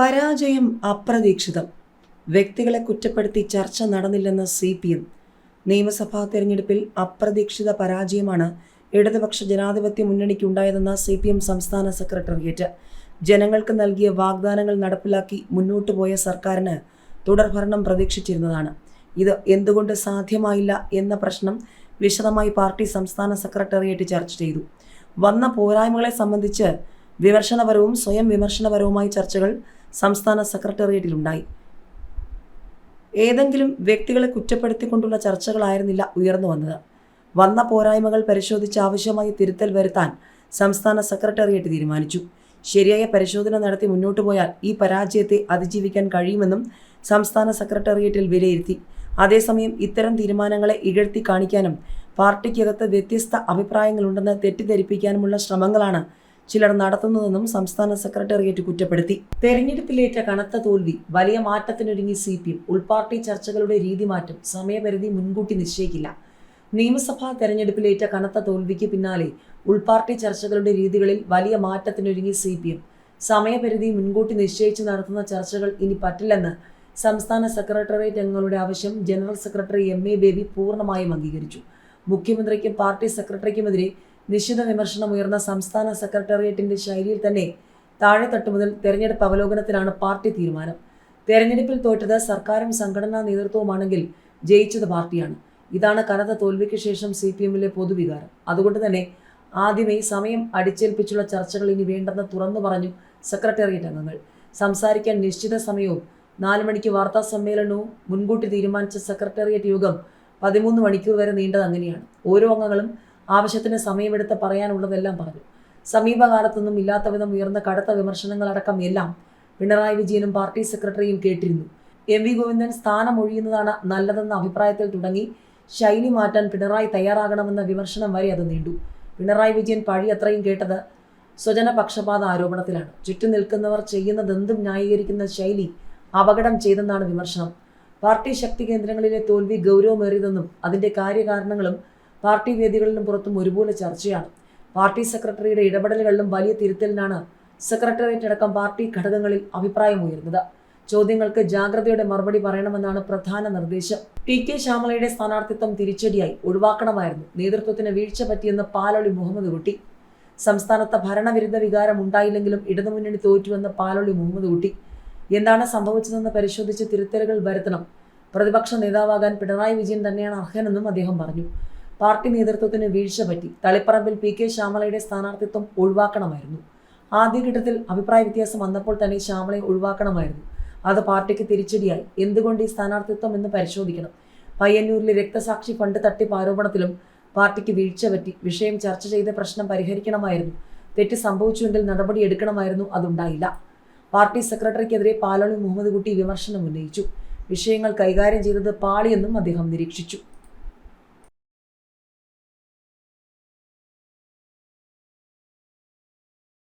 പരാജയം അപ്രതീക്ഷിതം. വ്യക്തികളെ കുറ്റപ്പെടുത്തി ചർച്ച നടന്നില്ലെന്ന് CPM. നിയമസഭാ തെരഞ്ഞെടുപ്പിൽ അപ്രതീക്ഷിത പരാജയമാണ് ഇടതുപക്ഷ ജനാധിപത്യ മുന്നണിക്കുണ്ടായതെന്ന CPM സംസ്ഥാന സെക്രട്ടേറിയറ്റ്. ജനങ്ങൾക്ക് നൽകിയ വാഗ്ദാനങ്ങൾ നടപ്പിലാക്കി മുന്നോട്ടു പോയ സർക്കാരിന് തുടർഭരണം പ്രതീക്ഷിച്ചിരുന്നതാണ്. ഇത് എന്തുകൊണ്ട് സാധ്യമായില്ല എന്ന പ്രശ്നം വിശദമായി പാർട്ടി സംസ്ഥാന സെക്രട്ടേറിയറ്റ് ചർച്ച ചെയ്തു. വന്ന പോരായ്മകളെ സംബന്ധിച്ച് വിമർശനപരവും സ്വയം വിമർശനപരവുമായ ചർച്ചകൾ സംസ്ഥാന സെക്രട്ടേറിയറ്റിലുണ്ടായി. ഏതെങ്കിലും വ്യക്തികളെ കുറ്റപ്പെടുത്തിക്കൊണ്ടുള്ള ചർച്ചകളായിരുന്നില്ല ഉയർന്നു വന്നത്. വന്ന പോരായ്മകൾ പരിശോധിച്ച് ആവശ്യമായ തിരുത്തൽ വരുത്താൻ സംസ്ഥാന സെക്രട്ടേറിയറ്റ് തീരുമാനിച്ചു. ശരിയായ പരിശോധന നടത്തി മുന്നോട്ടു പോയാൽ ഈ പരാജയത്തെ അതിജീവിക്കാൻ കഴിയുമെന്നും സംസ്ഥാന സെക്രട്ടേറിയറ്റിൽ വിലയിരുത്തി. അതേസമയം ഇത്തരം തീരുമാനങ്ങളെ ഇകഴ്ത്തി കാണിക്കാനും പാർട്ടിക്കകത്ത് വ്യത്യസ്ത അഭിപ്രായങ്ങളുണ്ടെന്ന് തെറ്റിദ്ധരിപ്പിക്കാനുമുള്ള ശ്രമങ്ങളാണ് ചിലർ നടത്തുന്നതെന്നും സംസ്ഥാന സെക്രട്ടേറിയറ്റ് കുറ്റപ്പെടുത്തി. തെരഞ്ഞെടുപ്പിലേറ്റ കനത്ത തോൽവി, വലിയ മാറ്റത്തിനൊരുങ്ങി CPM. ഉൾപാർട്ടി ചർച്ചകളുടെ രീതിമാറ്റം, സമയപരിധി മുൻകൂട്ടി നിശ്ചയിക്കില്ല. നിയമസഭാ തെരഞ്ഞെടുപ്പിലേറ്റ കനത്ത തോൽവിക്ക് പിന്നാലെ ഉൾപാർട്ടി ചർച്ചകളുടെ രീതികളിൽ വലിയ മാറ്റത്തിനൊരുങ്ങി CPM. സമയപരിധി മുൻകൂട്ടി നിശ്ചയിച്ച് നടത്തുന്ന ചർച്ചകൾ ഇനി പറ്റില്ലെന്ന് സംസ്ഥാന സെക്രട്ടേറിയറ്റ് അംഗങ്ങളുടെ ആവശ്യം ജനറൽ സെക്രട്ടറി MA ബേബി പൂർണ്ണമായും അംഗീകരിച്ചു. മുഖ്യമന്ത്രിക്കും പാർട്ടി സെക്രട്ടറിക്കുമെതിരെ നിശ്ചിത വിമർശനമുയർന്ന സംസ്ഥാന സെക്രട്ടേറിയറ്റിന്റെ ശൈലിയിൽ തന്നെ താഴെത്തട്ടു മുതൽ തെരഞ്ഞെടുപ്പ് അവലോകനത്തിലാണ് പാർട്ടി തീരുമാനം. തെരഞ്ഞെടുപ്പിൽ തോറ്റത് സർക്കാരും സംഘടനാ നേതൃത്വവുമാണെങ്കിൽ ജയിച്ചത് പാർട്ടിയാണ്. ഇതാണ് കനത്ത തോൽവിക്ക് ശേഷം CPMലെ പൊതുവികാരം. അതുകൊണ്ട് തന്നെ ആദ്യമേ സമയം അടിച്ചേൽപ്പിച്ചുള്ള ചർച്ചകൾ ഇനി വേണ്ടെന്ന് തുറന്നു പറഞ്ഞു സെക്രട്ടേറിയറ്റ് അംഗങ്ങൾ. സംസാരിക്കാൻ നിശ്ചിത സമയവും 4 മണിക്ക് വാർത്താ സമ്മേളനവും മുൻകൂട്ടി തീരുമാനിച്ച സെക്രട്ടേറിയറ്റ് യോഗം 13 മണിക്കൂർ വരെ നീണ്ടത് അങ്ങനെയാണ്. ഓരോ അംഗങ്ങളും ആവശ്യത്തിന് സമയമെടുത്ത് പറയാനുള്ളതെല്ലാം പറഞ്ഞു. സമീപകാലത്തൊന്നും ഇല്ലാത്ത വിധം ഉയർന്ന കടുത്ത വിമർശനങ്ങളടക്കം എല്ലാം പിണറായി വിജയനും പാർട്ടി സെക്രട്ടറിയും കേട്ടിരുന്നു. MV ഗോവിന്ദൻ സ്ഥാനം ഒഴിയുന്നതാണ് നല്ലതെന്ന അഭിപ്രായത്തിൽ തുടങ്ങി ശൈലി മാറ്റാൻ പിണറായി തയ്യാറാകണമെന്ന വിമർശനം വരെ അത് നീണ്ടു. പിണറായി വിജയൻ പഴി അത്രയും കേട്ടത് സ്വജനപക്ഷപാത ആരോപണത്തിലാണ്. ചുറ്റും നിൽക്കുന്നവർ ചെയ്യുന്നതെന്തും ന്യായീകരിക്കുന്ന ശൈലി അപകടം ചെയ്തെന്നാണ് വിമർശനം. പാർട്ടി ശക്തി കേന്ദ്രങ്ങളിലെ തോൽവി ഗൗരവമേറിയതെന്നും അതിന്റെ കാര്യകാരണങ്ങളും പാർട്ടി വേദികളിലും പുറത്തും ഒരുപോലെ ചർച്ചയാണ്. പാർട്ടി സെക്രട്ടറിയുടെ ഇടപെടലുകളിലും വലിയ തിരുത്തലിനാണ് സെക്രട്ടേറിയറ്റ് അടക്കം പാർട്ടി ഘടകങ്ങളിൽ അഭിപ്രായമുയർന്നത്. ചോദ്യങ്ങൾക്ക് ജാഗ്രതയോടെ മറുപടി പറയണമെന്നാണ് പ്രധാന നിർദ്ദേശം. TK ശ്യാമളയുടെ സ്ഥാനാർത്ഥിത്വം തിരിച്ചടിയായി, ഒഴിവാക്കണമായിരുന്നു. നേതൃത്വത്തിന് വീഴ്ച പറ്റിയെന്ന് പാലോളി മുഹമ്മദ് കുട്ടി. സംസ്ഥാനത്ത് ഭരണവിരുദ്ധ വികാരം ഉണ്ടായില്ലെങ്കിലും ഇടതുമുന്നണി തോറ്റുവെന്ന് പാലോളി മുഹമ്മദ് കുട്ടി. എന്താണ് സംഭവിച്ചതെന്ന് പരിശോധിച്ച് തിരുത്തലുകൾ വരുത്തണം. പ്രതിപക്ഷ നേതാവാകാൻ പിണറായി വിജയൻ തന്നെയാണ് അർഹനെന്നും അദ്ദേഹം പറഞ്ഞു. പാർട്ടി നേതൃത്വത്തിന് വീഴ്ച പറ്റി. തളിപ്പറമ്പിൽ PK ശ്യാമളയുടെ സ്ഥാനാർത്ഥിത്വം ഒഴിവാക്കണമായിരുന്നു. ആദ്യഘട്ടത്തിൽ അഭിപ്രായ വ്യത്യാസം വന്നപ്പോൾ തന്നെ ശ്യാമളയെ ഒഴിവാക്കണമായിരുന്നു. അത് പാർട്ടിക്ക് തിരിച്ചടിയായി. എന്തുകൊണ്ട് ഈ സ്ഥാനാർത്ഥിത്വം എന്ന് പരിശോധിക്കണം. പയ്യന്നൂരിലെ രക്തസാക്ഷി ഫണ്ട് തട്ടിപ്പ് ആരോപണത്തിലും പാർട്ടിക്ക് വീഴ്ച പറ്റി. വിഷയം ചർച്ച ചെയ്ത് പ്രശ്നം പരിഹരിക്കണമായിരുന്നു. തെറ്റ് സംഭവിച്ചുവെങ്കിൽ നടപടി എടുക്കണമായിരുന്നു. അതുണ്ടായില്ല. പാർട്ടി സെക്രട്ടറിക്കെതിരെ പാലോളി മുഹമ്മദ് കുട്ടി വിമർശനം ഉന്നയിച്ചു. വിഷയങ്ങൾ കൈകാര്യം ചെയ്തത് പാളിയെന്നും അദ്ദേഹം നിരീക്ഷിച്ചു.